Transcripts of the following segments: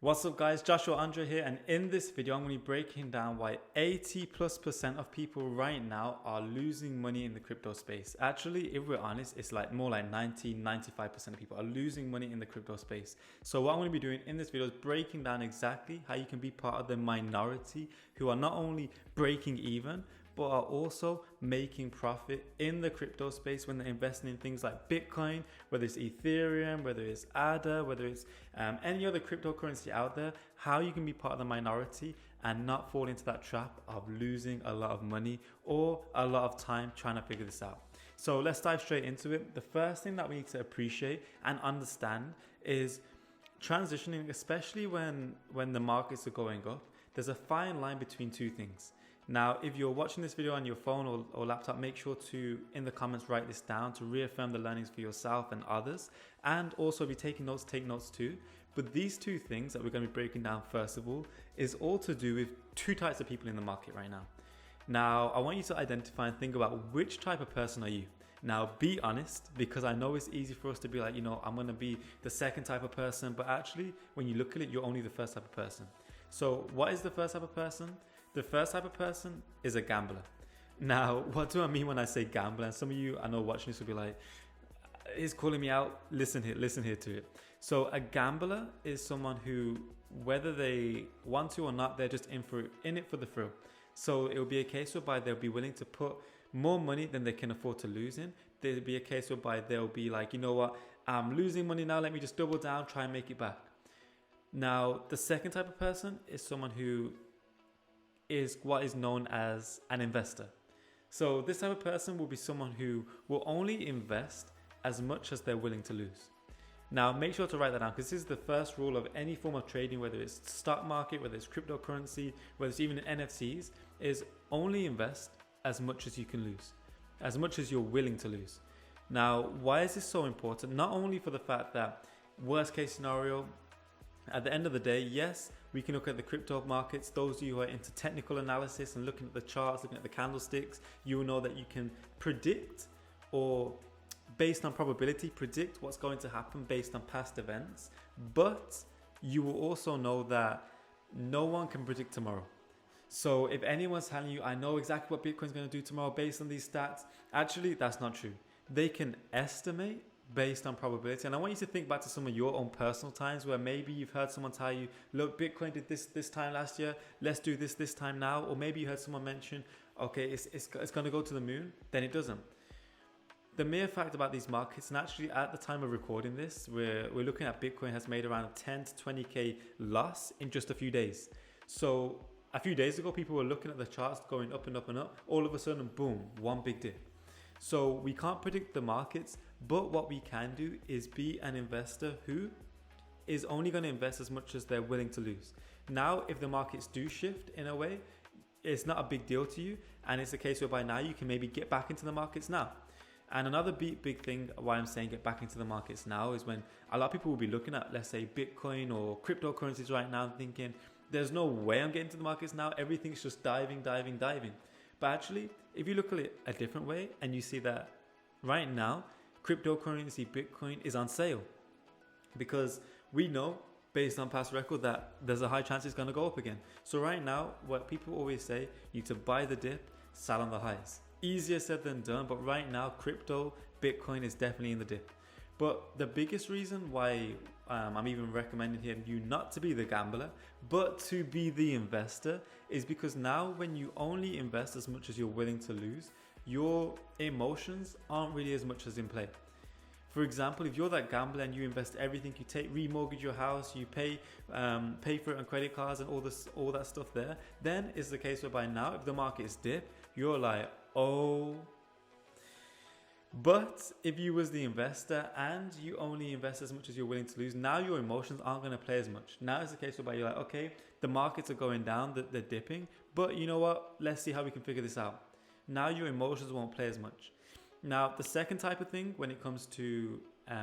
What's up guys, Joshua Andre here, and in this video I'm going to be breaking down why 80+% of people right now are losing money in the crypto space. Actually, if we're honest, it's more like 90-95% of people are losing money in the crypto space. So what I'm going to be doing in this video is breaking down exactly how you can be part of the minority who are not only breaking even, but are also making profit in the crypto space when they're investing in things like Bitcoin, whether it's Ethereum, whether it's ADA, whether it's any other cryptocurrency out there, how you can be part of the minority and not fall into that trap of losing a lot of money or a lot of time trying to figure this out. So let's dive straight into it. The first thing that we need to appreciate and understand is transitioning, especially when the markets are going up. There's a fine line between two things. Now, if you're watching this video on your phone or laptop, make sure to, in the comments, write this down to reaffirm the learnings for yourself and others. And also, if you're taking notes, take notes too. But these two things that we're going to be breaking down, first of all, is all to do with two types of people in the market right now. Now, I want you to identify and think about which type of person are you. Now, be honest, because I know it's easy for us to be like, I'm going to be the second type of person. But actually, when you look at it, you're only the first type of person. So what is the first type of person? The first type of person is a gambler. Now, what do I mean when I say gambler? And some of you I know watching this will be like, he's calling me out. Listen here to it. So a gambler is someone who, whether they want to or not, they're just in it for the thrill. So it will be a case whereby they'll be willing to put more money than they can afford to lose in. There'll be a case whereby they'll be like, you know what, I'm losing money now. Let me just double down, try and make it back. Now, the second type of person is someone who is what is known as an investor. So this type of person will be someone who will only invest as much as they're willing to lose. Now, make sure to write that down, because this is the first rule of any form of trading, whether it's stock market, whether it's cryptocurrency, whether it's even NFTs, is only invest as much as you can lose, as much as you're willing to lose. Now, why is this so important? Not only for the fact that worst case scenario, at the end of the day, yes, we can look at the crypto markets. Those of you who are into technical analysis and looking at the charts, looking at the candlesticks, you will know that you can predict, or based on probability, predict what's going to happen based on past events. But you will also know that no one can predict tomorrow. So if anyone's telling you, I know exactly what Bitcoin's going to do tomorrow based on these stats, actually, that's not true. They can estimate based on probability. And I want you to think back to some of your own personal times where maybe you've heard someone tell you, look, Bitcoin did this time last year, let's do this time now. Or maybe you heard someone mention, okay, it's going to go to the moon, then it doesn't. The mere fact about these markets, and actually at the time of recording this, we're looking at Bitcoin has made around 10 to 20k loss in just a few days. So a few days ago, people were looking at the charts going up and up and up. All of a sudden, boom, one big dip. So we can't predict the markets, but what we can do is be an investor who is only going to invest as much as they're willing to lose. Now, if the markets do shift in a way, it's not a big deal to you. And it's a case whereby now you can maybe get back into the markets now. And another big thing why I'm saying get back into the markets now is when a lot of people will be looking at, let's say, Bitcoin or cryptocurrencies right now and thinking, there's no way I'm getting to the markets now. Everything's just diving. But actually, if you look at it a different way and you see that right now, cryptocurrency Bitcoin is on sale, because we know based on past record that there's a high chance it's going to go up again. So right now, what people always say, you need to buy the dip, sell on the highs. Easier said than done, but right now, crypto Bitcoin is definitely in the dip. But the biggest reason why I'm even recommending here you not to be the gambler, but to be the investor, is because now when you only invest as much as you're willing to lose, your emotions aren't really as much as in play. For example, if you're that gambler and you invest everything, you remortgage your house, you pay for it on credit cards and all that stuff there, then it's the case whereby now if the market is dip, you're like, oh. But if you was the investor and you only invest as much as you're willing to lose, now your emotions aren't going to play as much. Now it's the case whereby you're like, okay, the markets are going down, they're dipping, but you know what? Let's see how we can figure this out. Now your emotions won't play as much. Now, the second type of thing when it comes to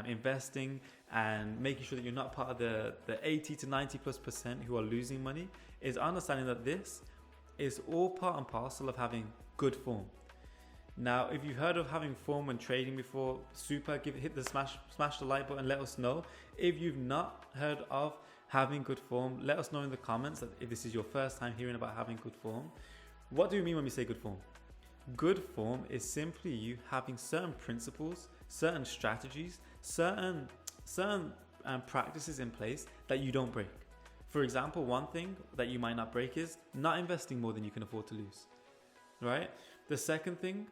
investing and making sure that you're not part of the 80 to 90+% who are losing money is understanding that this is all part and parcel of having good form. Now, if you've heard of having form when trading before, hit the smash the like button, let us know. If you've not heard of having good form, let us know in the comments that if this is your first time hearing about having good form. What do we mean when we say good form? Good form is simply you having certain principles, certain strategies, certain practices in place that you don't break. For example, one thing that you might not break is not investing more than you can afford to lose, right? The second thing,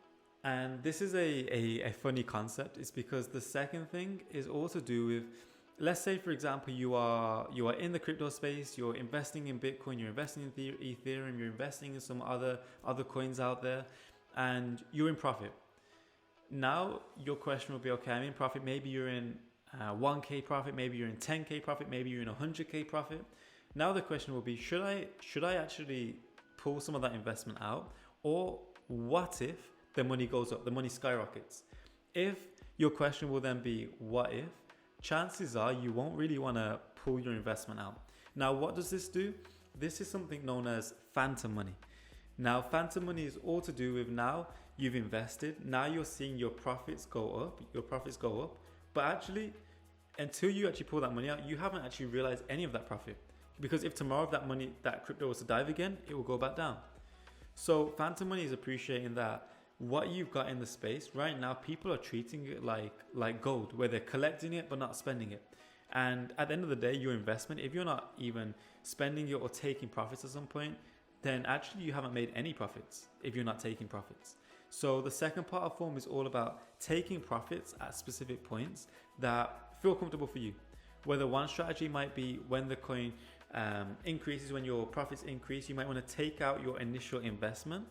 and this is a funny concept, is because the second thing is all to do with, let's say for example, you are in the crypto space, you're investing in Bitcoin, you're investing in Ethereum, you're investing in some other coins out there, and you're in profit. Now your question will be, okay, I'm in profit. Maybe you're in 1k profit, maybe you're in 10k profit, maybe you're in 100k profit. Now the question will be, should I actually pull some of that investment out, or what if the money goes up, the money skyrockets? If your question will then be what if, chances are you won't really want to pull your investment out. Now what does this do? This is something known as phantom money. Now phantom money is all to do with, now you've invested, now you're seeing your profits go up, but actually until you actually pull that money out, you haven't actually realized any of that profit, because if tomorrow that crypto was to dive again, it will go back down. So phantom money is appreciating that what you've got in the space right now, people are treating it like gold, where they're collecting it but not spending it. And at the end of the day, your investment, if you're not even spending it or taking profits at some point, then actually you haven't made any profits if you're not taking profits. So the second part of form is all about taking profits at specific points that feel comfortable for you. Whether one strategy might be when the coin increases, when your profits increase, you might want to take out your initial investment.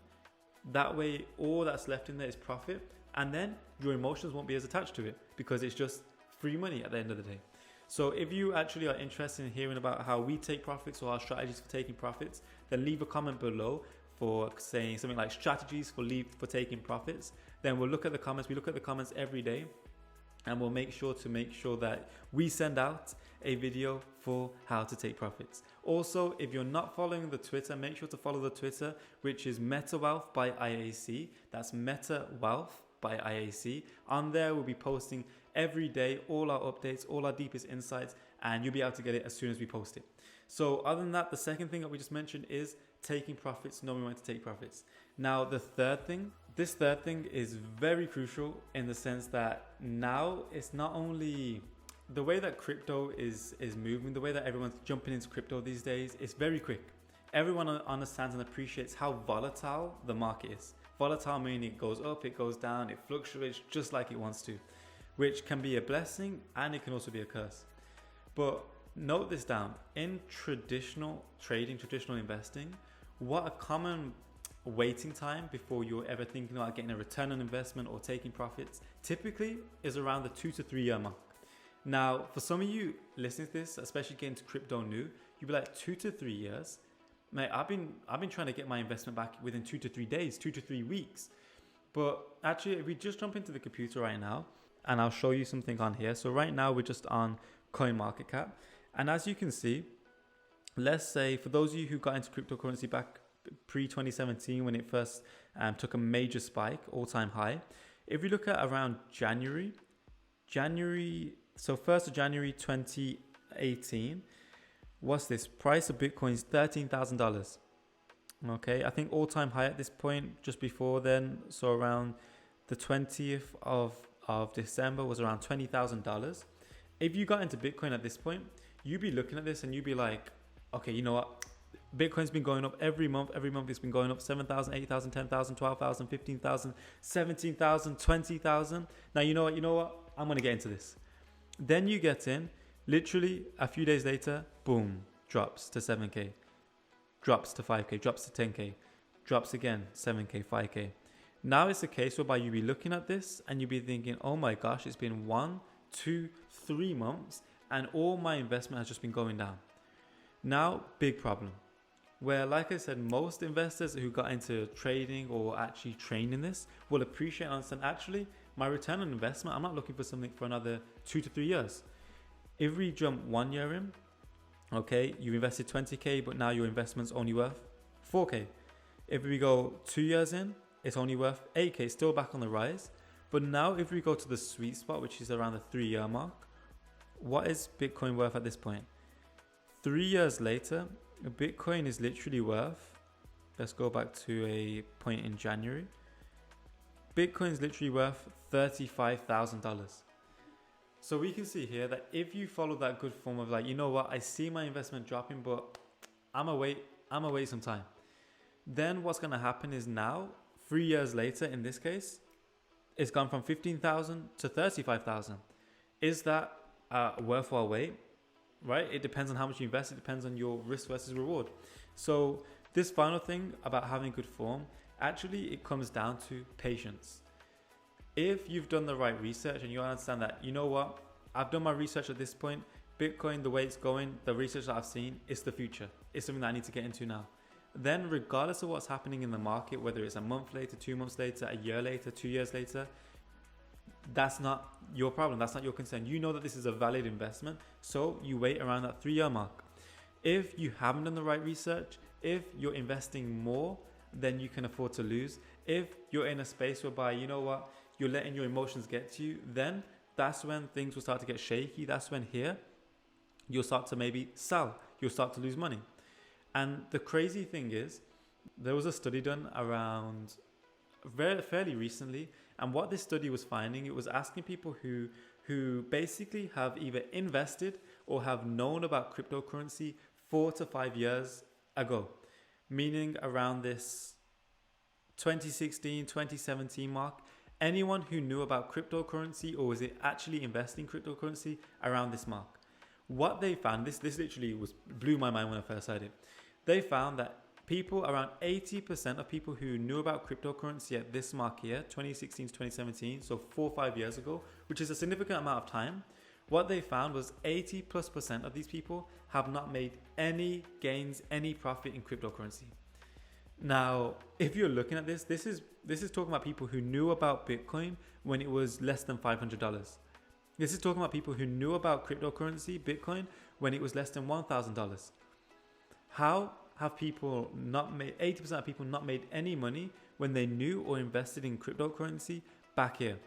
That way, all that's left in there is profit, and then your emotions won't be as attached to it because it's just free money at the end of the day. So if you actually are interested in hearing about how we take profits or our strategies for taking profits, then leave a comment below for saying something like strategies for taking profits. Then we'll look at the comments. We look at the comments every day, and we'll make sure that we send out a video for how to take profits. Also, if you're not following the Twitter, make sure to follow the Twitter, which is MetaWealth by IAC. That's MetaWealth by IAC. On there, we'll be posting every day all our updates, all our deepest insights, and you'll be able to get it as soon as we post it. So other than that, the second thing that we just mentioned is taking profits, knowing when to take profits. Now, this third thing is very crucial in the sense that now it's not only the way that crypto is moving, the way that everyone's jumping into crypto these days, it's very quick. Everyone understands and appreciates how volatile the market is. Volatile meaning it goes up, it goes down, it fluctuates just like it wants to, which can be a blessing and it can also be a curse. But note this down, in traditional trading, traditional investing, what a common waiting time before you're ever thinking about getting a return on investment or taking profits typically is around the 2 to 3 year mark. Now, for some of you listening to this, especially getting to crypto new, you'll be like 2 to 3 years. Mate, I've been trying to get my investment back within 2 to 3 days, 2 to 3 weeks. But actually, if we just jump into the computer right now, and I'll show you something on here. So right now we're just on CoinMarketCap. And as you can see, let's say for those of you who got into cryptocurrency back pre-2017 when it first took a major spike, all-time high. If we look at around January, so 1st of January 2018, what's this? Price of Bitcoin is $13,000. Okay, I think all-time high at this point, just before then, so around the 20th of December was around $20,000. If you got into Bitcoin at this point, you'd be looking at this and you'd be like, okay, you know what? Bitcoin's been going up every month. Every month it's been going up 7,000, 8,000, 10,000, 12,000, 15,000, 17,000, 20,000. Now, you know what? I'm going to get into this. Then you get in, literally a few days later, boom, drops to 7K, drops to 5K, drops to 10K, drops again, 7K, 5K. Now it's a case whereby you'll be looking at this and you'll be thinking, oh my gosh, it's been 1, 2, 3 months and all my investment has just been going down. Now, big problem. Where, like I said, most investors who got into trading or actually training this will appreciate and understand, actually, my return on investment, I'm not looking for something for another 2 to 3 years. If we jump 1 year in, okay, you invested 20K, but now your investment's only worth 4K. If we go 2 years in, it's only worth 8K, still back on the rise. But now if we go to the sweet spot, which is around the 3 year mark, what is Bitcoin worth at this point? 3 years later, Bitcoin is literally worth, let's go back to a point in January. Bitcoin is literally worth $35,000. So we can see here that if you follow that good form of like, you know what, I see my investment dropping, but I'm gonna wait some time. Then what's gonna happen is now, 3 years later in this case, it's gone from 15,000 to 35,000. Is that a worthwhile wait? Right? It depends on how much you invest. It depends on your risk versus reward. So this final thing about having good form, actually it comes down to patience. If you've done the right research and you understand that, you know what, I've done my research at this point, Bitcoin, the way it's going, the research that I've seen, it's the future. It's something that I need to get into now. Then regardless of what's happening in the market, whether it's a month later, 2 months later, a year later, 2 years later, that's not your problem. That's not your concern. You know that this is a valid investment. So you wait around that 3-year mark. If you haven't done the right research, if you're investing more than you can afford to lose, if you're in a space whereby, you know what, you're letting your emotions get to you, then that's when things will start to get shaky. That's when here you'll start to maybe sell. You'll start to lose money. And the crazy thing is, there was a study done around fairly recently, and what this study was finding, it was asking people who basically have either invested or have known about cryptocurrency 4 to 5 years ago, meaning around this 2016, 2017 mark. Anyone who knew about cryptocurrency or was it actually investing in cryptocurrency around this mark. What they found, this literally blew my mind when I first heard it. They found that people, around 80% of people who knew about cryptocurrency at this mark here, 2016 to 2017, so 4 or 5 years ago, which is a significant amount of time, what they found was 80+% of these people have not made any gains, any profit in cryptocurrency. Now, if you're looking at this is talking about people who knew about Bitcoin when it was less than $500. This is talking about people who knew about cryptocurrency, Bitcoin, when it was less than $1,000. How have people not made, 80% of people not made any money when they knew or invested in cryptocurrency back here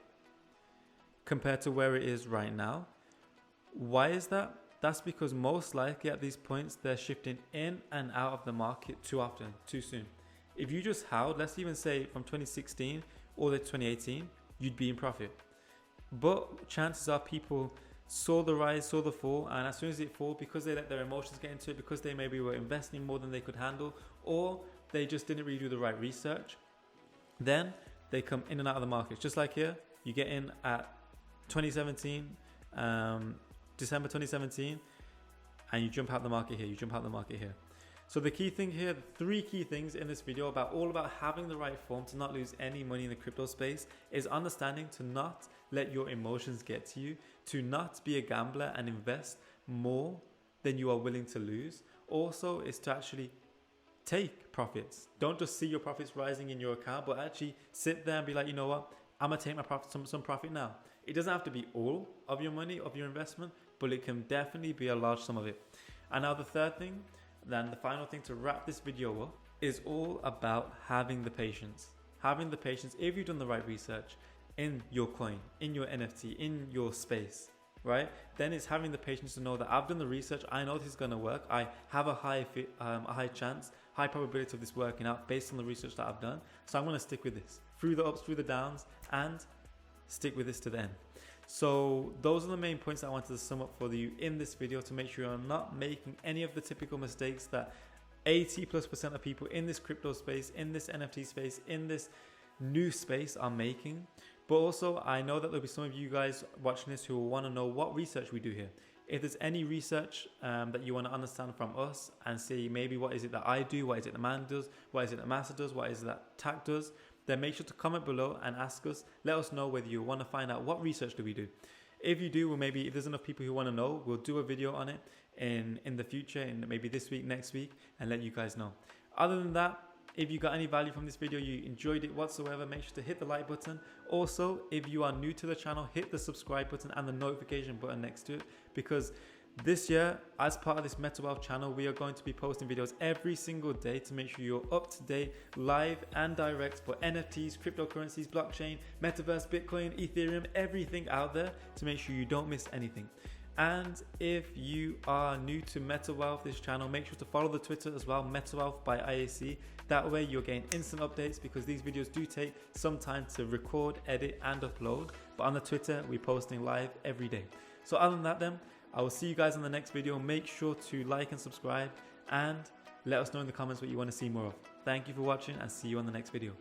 compared to where it is right now? Why is that? That's because most likely at these points, they're shifting in and out of the market too often, too soon. If you just held, let's even say from 2016 all the way to 2018, you'd be in profit. But chances are people saw the rise, saw the fall, and as soon as it fall, because they let their emotions get into it, because they maybe were investing more than they could handle, or they just didn't really do the right research, then they come in and out of the market. Just like here, you get in at 2017, December 2017, and you jump out the market here, you jump out the market here. So the key thing here, the 3 key things in this video all about having the right form to not lose any money in the crypto space is understanding to not let your emotions get to you, to not be a gambler and invest more than you are willing to lose. Also is to actually take profits. Don't just see your profits rising in your account, but actually sit there and be like, you know what, I'm gonna take my profit, some profit now. It doesn't have to be all of your money, of your investment, but it can definitely be a large sum of it. And now the third thing, then the final thing to wrap this video up, is all about having the patience. Having the patience, if you've done the right research in your coin, in your NFT, in your space, right? Then it's having the patience to know that I've done the research, I know this is gonna work, I have a high chance, high probability of this working out based on the research that I've done. So I'm gonna stick with this, through the ups, through the downs, and stick with this to the end. So those are the main points that I wanted to sum up for you in this video to make sure you're not making any of the typical mistakes that 80+% of people in this crypto space, in this NFT space, in this new space are making. But also I know that there'll be some of you guys watching this who will want to know what research we do here. If there's any research that you want to understand from us and see maybe what is it that I do, what is it that Man does, what is it that Master does, what is it that Tak does, then make sure to comment below and ask us. Let us know whether you want to find out what research do we do. If you do, well, maybe if there's enough people who want to know, we'll do a video on it in the future, in maybe this week, next week, and let you guys know. Other than that, if you got any value from this video, you enjoyed it whatsoever, make sure to hit the like button. Also, if you are new to the channel, hit the subscribe button and the notification button next to it, because this year, as part of this MetaWealth channel, we are going to be posting videos every single day to make sure you're up to date, live and direct for NFTs, cryptocurrencies, blockchain, metaverse, Bitcoin, Ethereum, everything out there to make sure you don't miss anything. And if you are new to MetaWealth, this channel, make sure to follow the Twitter as well, MetaWealth by IAC. That way you're getting instant updates, because these videos do take some time to record, edit and upload. But on the Twitter, we're posting live every day. So other than that then, I will see you guys in the next video. Make sure to like and subscribe, and let us know in the comments what you want to see more of. Thank you for watching, and see you on the next video.